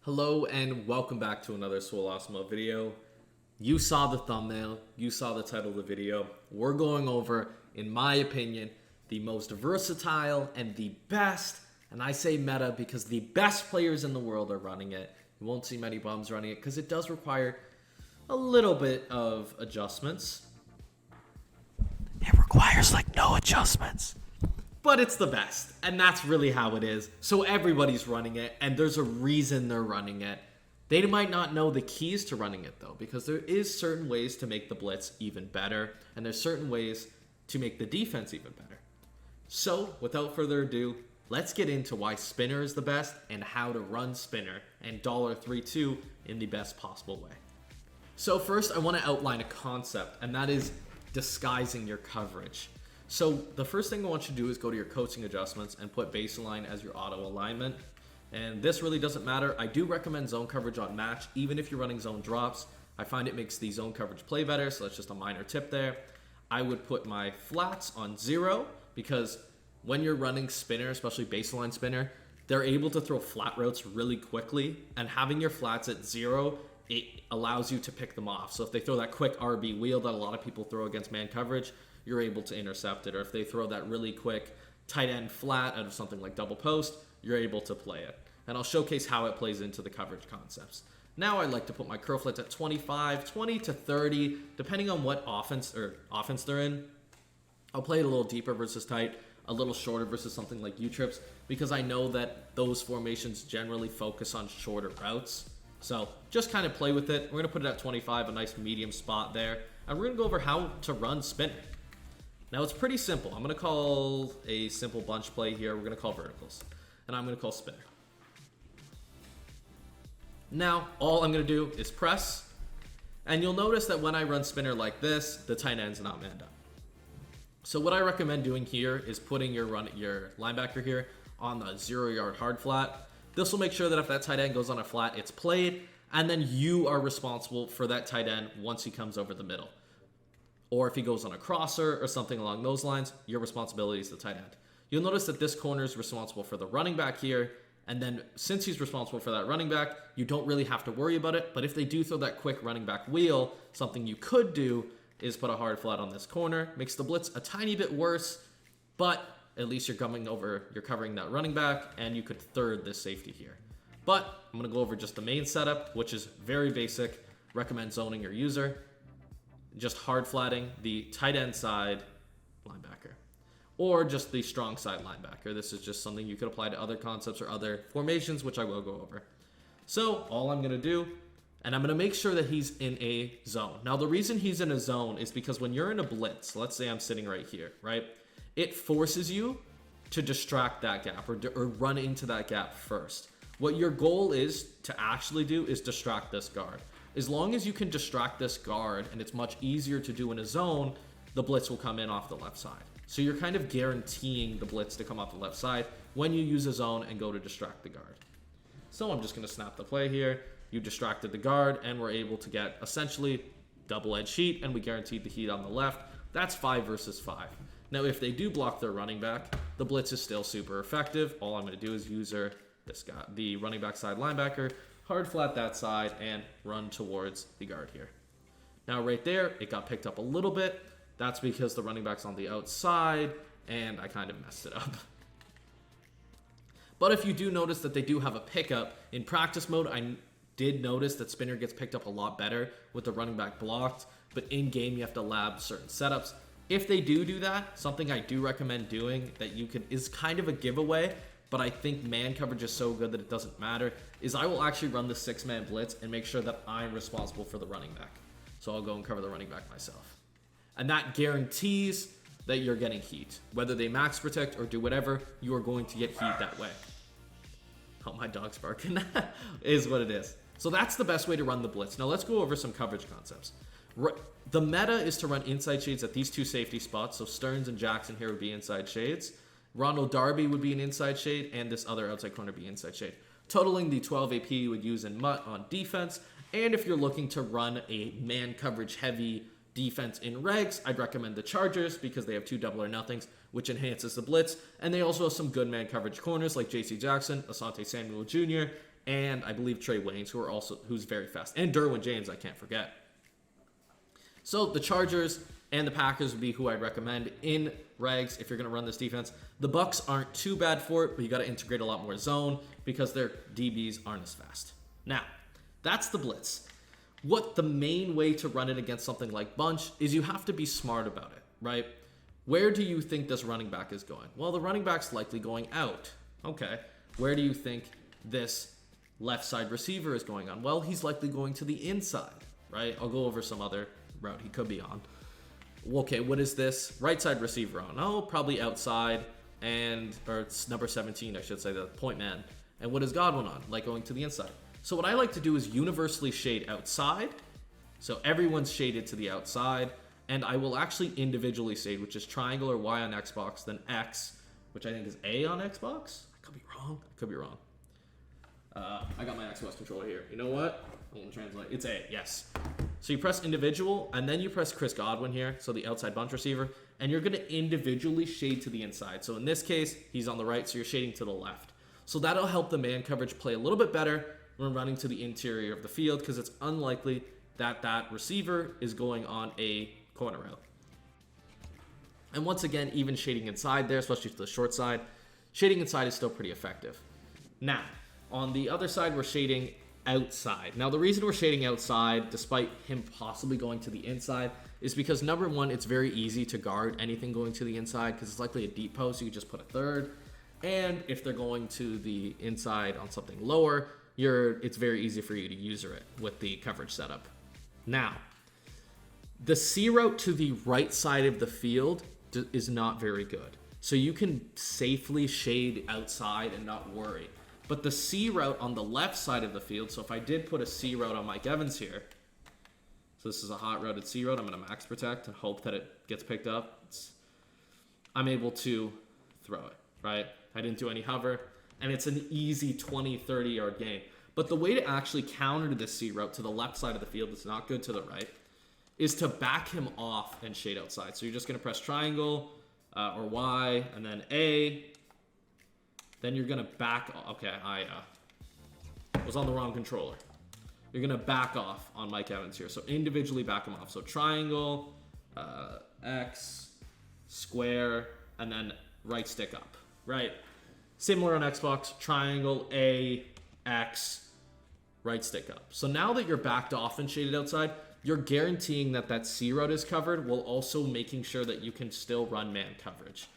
Hello and welcome back to another Swole Osmo video. You saw the thumbnail, you saw the title of the video. We're going over, in my opinion, the most versatile and the best, and I say meta because the best players in the world are running it. You won't see many bums running it because it does require a little bit of adjustments. It requires like no adjustments. But it's the best, and that's really how it is. So everybody's running it, and there's a reason they're running it. They might not know the keys to running it, though, because there is certain ways to make the blitz even better, and there's certain ways to make the defense even better. So, without further ado, let's get into why spinner is the best and how to run spinner and $3.2 in the best possible way. So first, I want to outline a concept, and that is disguising your coverage. So the first thing I want you to do is go to your coaching adjustments and put baseline as your auto alignment. And this really doesn't matter. I do recommend zone coverage on match, even if you're running zone drops. I find it makes the zone coverage play better, so that's just a minor tip there. I would put my flats on 0 because when you're running spinner, especially baseline spinner, they're able to throw flat routes really quickly, and having your flats at 0, it allows you to pick them off. So if they throw that quick RB wheel that a lot of people throw against man coverage, you're able to intercept it. Or if they throw that really quick tight end flat out of something like double post, you're able to play it. And I'll showcase how it plays into the coverage concepts. Now I like to put my curl flats at 25, 20 to 30, depending on what offense they're in. I'll play it a little deeper versus tight, a little shorter versus something like U-trips, because I know that those formations generally focus on shorter routes. So just kind of play with it. We're going to put it at 25, a nice medium spot there. And we're going to go over how to run spinner. Now it's pretty simple. I'm going to call a simple bunch play here. We're going to call verticals. And I'm going to call spinner. Now all I'm going to do is press. And you'll notice that when I run spinner like this, the tight end's not manned up. So what I recommend doing here is putting your linebacker here on the 0-yard hard flat. This will make sure that if that tight end goes on a flat, it's played. And then you are responsible for that tight end once he comes over the middle. Or if he goes on a crosser or something along those lines, your responsibility is the tight end. You'll notice that this corner is responsible for the running back here. And then since he's responsible for that running back, you don't really have to worry about it. But if they do throw that quick running back wheel, something you could do is put a hard flat on this corner. Makes the blitz a tiny bit worse, but at least you're covering that running back, and you could third this safety here. But I'm going to go over just the main setup, which is very basic. Recommend zoning your user. Just hard flatting the tight end side linebacker, or just the strong side linebacker. This is just something you could apply to other concepts or other formations, which I will go over. So all I'm going to do, and I'm going to make sure that he's in a zone. Now the reason he's in a zone is because when you're in a blitz, let's say I'm sitting right here, right? It forces you to distract that gap or run into that gap first. What your goal is to actually do is distract this guard. As long as you can distract this guard, and it's much easier to do in a zone, the blitz will come in off the left side. So you're kind of guaranteeing the blitz to come off the left side when you use a zone and go to distract the guard. So I'm just going to snap the play here. You distracted the guard, and we're able to get essentially double-edged heat, and we guaranteed the heat on the left. That's 5 versus 5. Now, if they do block their running back, the blitz is still super effective. All I'm going to do is use this guy, the running back side linebacker, hard flat that side, and run towards the guard here. Now right there, it got picked up a little bit. That's because the running back's on the outside, and I kind of messed it up. But if you do notice that they do have a pickup, in practice mode, I did notice that spinner gets picked up a lot better with the running back blocked, but in game you have to lab certain setups. If they do that, something I do recommend doing that is kind of a giveaway, but I think man coverage is so good that it doesn't matter, is I will actually run the 6-man blitz and make sure that I'm responsible for the running back. So I'll go and cover the running back myself. And that guarantees that you're getting heat. Whether they max protect or do whatever, you are going to get heat that way. Oh, my dog's barking. Is what it is. So that's the best way to run the blitz. Now let's go over some coverage concepts. The meta is to run inside shades at these two safety spots. So Stearns and Jackson here would be inside shades. Ronald Darby would be an inside shade, and this other outside corner would be inside shade. Totaling the 12 AP you would use in MUT on defense. And if you're looking to run a man coverage heavy defense in regs, I'd recommend the Chargers because they have 2 double or nothings, which enhances the blitz. And they also have some good man coverage corners like J.C. Jackson, Asante Samuel Jr., and I believe Trey Waynes, who's very fast, and Derwin James, I can't forget. So the Chargers and the Packers would be who I'd recommend in regs if you're going to run this defense. The Bucks aren't too bad for it, but you got to integrate a lot more zone because their DBs aren't as fast. Now, that's the blitz. What the main way to run it against something like bunch is you have to be smart about it, right? Where do you think this running back is going? Well, the running back's likely going out. Okay. Where do you think this left side receiver is going on? Well, he's likely going to the inside, right? I'll go over some other route he could be on. Okay, what is this right side receiver on? Oh, probably outside, or it's number 17, I should say, the point man. And what is Godwin on? Like going to the inside. So what I like to do is universally shade outside. So everyone's shaded to the outside. And I will actually individually shade, which is triangle or Y on Xbox, then X, which I think is A on Xbox. I could be wrong. I got my Xbox controller here. You know what? I'm going to translate. It's A, yes. So you press individual, and then you press Chris Godwin here, so the outside bunch receiver, and you're going to individually shade to the inside. So in this case, he's on the right, so you're shading to the left. So that'll help the man coverage play a little bit better when running to the interior of the field, because it's unlikely that that receiver is going on a corner route. And once again, even shading inside there, especially to the short side, shading inside is still pretty effective. Now, on the other side, we're shading outside. Now, the reason we're shading outside, despite him possibly going to the inside, is because number one, it's very easy to guard anything going to the inside because it's likely a deep post. You can just put a third. And if they're going to the inside on something lower, it's very easy for you to user it with the coverage setup. Now, the C route to the right side of the field is not very good. So you can safely shade outside and not worry. But the C route on the left side of the field, so if I did put a C route on Mike Evans here, so this is a hot routed C route, I'm going to max protect and hope that it gets picked up. I'm able to throw it, right? I didn't do any hover, and it's an easy 20, 30 yard gain. But the way to actually counter this C route to the left side of the field, it's not good to the right, is to back him off and shade outside. So you're just going to press triangle or Y and then A. Then you're going to back. Okay, I was on the wrong controller. You're going to back off on Mike Evans here. So individually back him off. So triangle, X, square, and then right stick up. Right? Similar on Xbox. Triangle, A, X, right stick up. So now that you're backed off and shaded outside, you're guaranteeing that that C route is covered while also making sure that you can still run man coverage.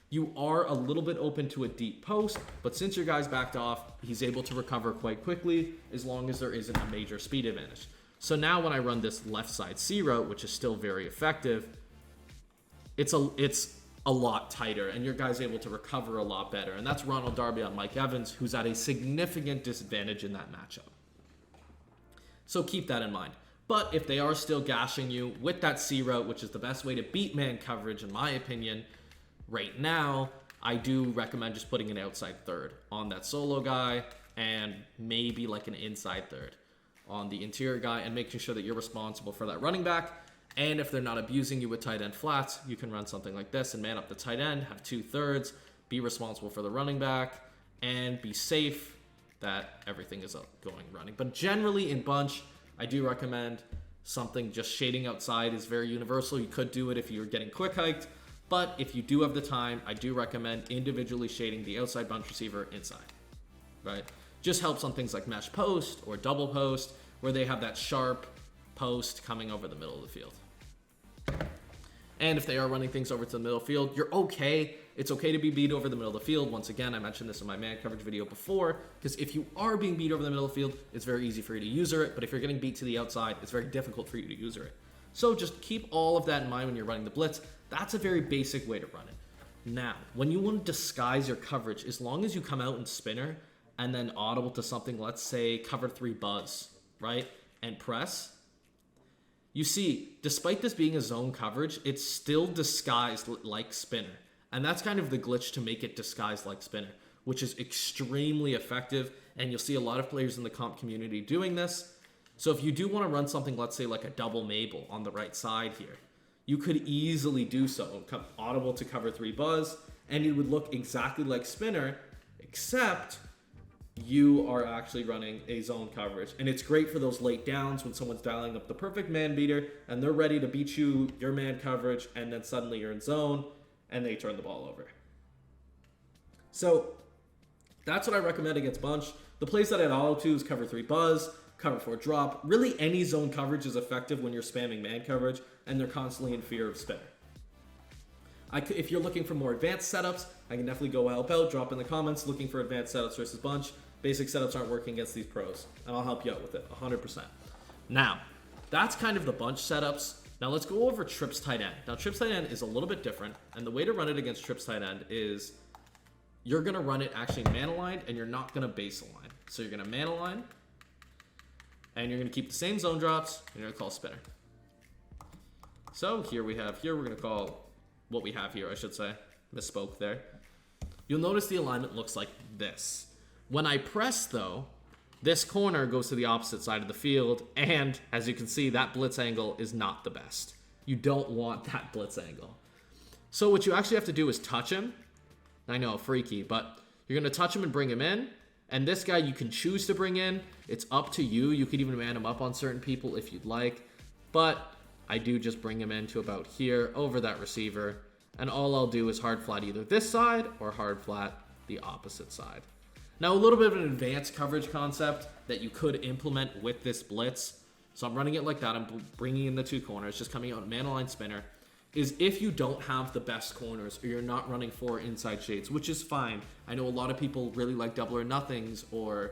You are a little bit open to a deep post, but since your guy's backed off, he's able to recover quite quickly as long as there isn't a major speed advantage. So now when I run this left side C route, which is still very effective, it's a lot tighter and your guy's able to recover a lot better. And that's Ronald Darby on Mike Evans, who's at a significant disadvantage in that matchup. So keep that in mind. But if they are still gashing you with that C route, which is the best way to beat man coverage, in my opinion, right now, I do recommend just putting an outside third on that solo guy and maybe like an inside third on the interior guy and making sure that you're responsible for that running back. And if they're not abusing you with tight end flats, you can run something like this and man up the tight end, have 2/3, be responsible for the running back, and be safe that everything is going running. But generally in bunch, I do recommend something just shading outside is very universal. You could do it if you're getting quick hiked. But if you do have the time, I do recommend individually shading the outside bunch receiver inside, right? Just helps on things like mesh post or double post where they have that sharp post coming over the middle of the field. And if they are running things over to the middle field, you're okay. It's okay to be beat over the middle of the field. Once again, I mentioned this in my man coverage video before, because if you are being beat over the middle of the field, it's very easy for you to user it. But if you're getting beat to the outside, it's very difficult for you to user it. So just keep all of that in mind when you're running the blitz. That's a very basic way to run it. Now, when you want to disguise your coverage, as long as you come out and spinner and then audible to something, let's say cover 3 buzz, right? And press, you see, despite this being a zone coverage, it's still disguised like spinner. And that's kind of the glitch to make it disguised like spinner, which is extremely effective. And you'll see a lot of players in the comp community doing this. So if you do want to run something, let's say like a double Mabel on the right side here, you could easily do so. Come audible to cover 3 buzz, and it would look exactly like spinner, except you are actually running a zone coverage. And it's great for those late downs when someone's dialing up the perfect man beater and they're ready to beat you, your man coverage, and then suddenly you're in zone and they turn the ball over. So that's what I recommend against bunch. The plays that I'd auto to is cover 3 buzz, cover 4 drop. Really any zone coverage is effective when you're spamming man coverage and they're constantly in fear of spinner. If you're looking for more advanced setups, I can definitely go help out. Drop in the comments looking for advanced setups versus bunch. Basic setups aren't working against these pros, and I'll help you out with it 100%. Now, that's kind of the bunch setups. Now let's go over trips tight end. Now trips tight end is a little bit different, and the way to run it against trips tight end is you're going to run it actually man aligned, and you're not going to base align. So you're going to man align, and you're going to keep the same zone drops, and you're going to call spinner. So here we're going to call what we have here, I should say. Misspoke there. You'll notice the alignment looks like this. When I press, though, this corner goes to the opposite side of the field, and as you can see, that blitz angle is not the best. You don't want that blitz angle. So what you actually have to do is touch him. I know, freaky, but you're going to touch him and bring him in, and this guy you can choose to bring in. It's up to you. You could even man him up on certain people if you'd like, but I do just bring him in to about here over that receiver, and all I'll do is hard flat either this side or hard flat the opposite side. Now, a little bit of an advanced coverage concept that you could implement with this blitz. So I'm running it like that. I'm bringing in the 2 corners, just coming out man aligned spinner. Is if you don't have the best corners or you're not running 4 inside shades, which is fine. I know a lot of people really like double or nothings, or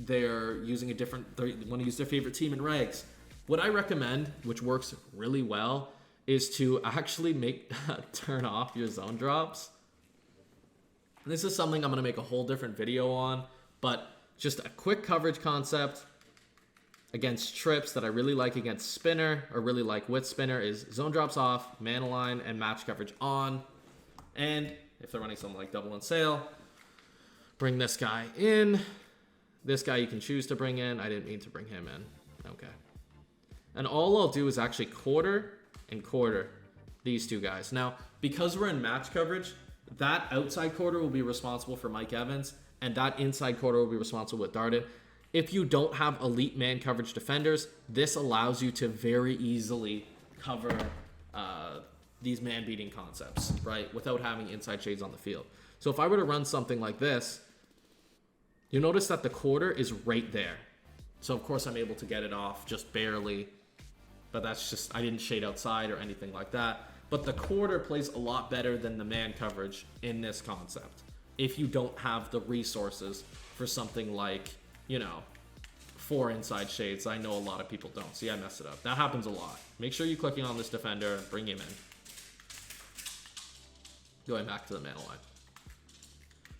they're using they want to use their favorite team in regs. What I recommend, which works really well, is to actually turn off your zone drops. This is something I'm going to make a whole different video on, but just a quick coverage concept against trips that I really like against spinner, or really like with spinner, is zone drops off, man align, and match coverage on. And if they're running something like double and sail, bring this guy in. This guy you can choose to bring in. I didn't mean to bring him in. Okay. And all I'll do is actually quarter and quarter these 2 guys. Now, because we're in match coverage, that outside quarter will be responsible for Mike Evans, and that inside quarter will be responsible with Darden. If you don't have elite man coverage defenders, this allows you to very easily cover these man beating concepts, right? Without having inside shades on the field. So if I were to run something like this, you'll notice that the quarter is right there. So of course I'm able to get it off just barely, but that's just, I didn't shade outside or anything like that. But the quarter plays a lot better than the man coverage in this concept, if you don't have the resources for something like, 4 inside shades. I know a lot of people don't. See, I messed it up. That happens a lot. Make sure you're clicking on this defender and bring him in. Going back to the man line.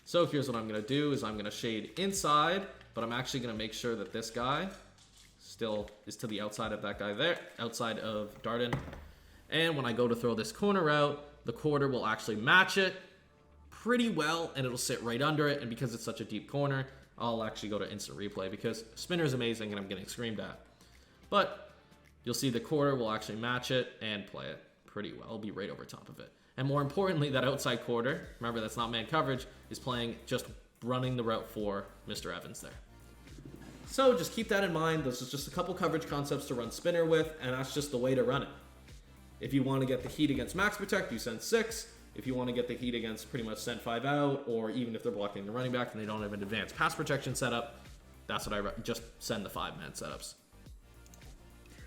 So here's what I'm going to do is I'm going to shade inside, but I'm actually going to make sure that this guy still is to the outside of that guy there, outside of Darden. And when I go to throw this corner out, the quarter will actually match it pretty well, and it'll sit right under it. And because it's such a deep corner, I'll actually go to instant replay because spinner is amazing and I'm getting screamed at. But you'll see the quarter will actually match it and play it pretty well. It'll be right over top of it. And more importantly, that outside quarter, remember that's not man coverage, is playing, just running the route for Mr. Evans there. So just keep that in mind. This is just a couple coverage concepts to run spinner with, and that's just the way to run it. If you want to get the heat against max protect, you send 6. If you want to get the heat against pretty much send 5 out, or even if they're blocking the running back and they don't have an advanced pass protection setup, that's what I just send the 5-man setups.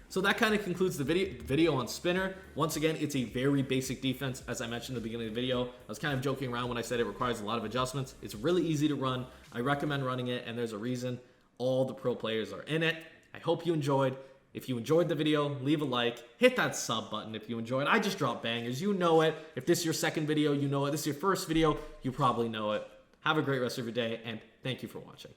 So that kind of concludes the video on spinner. Once again, it's a very basic defense. As I mentioned at the beginning of the video, I was kind of joking around when I said it requires a lot of adjustments. It's really easy to run. I recommend running it, and there's a reason all the pro players are in it. I hope you enjoyed. If you enjoyed the video, leave a like, hit that sub button if you enjoyed. I just dropped bangers, you know it. If this is your second video, you know it. This is your first video, you probably know it. Have a great rest of your day, and thank you for watching.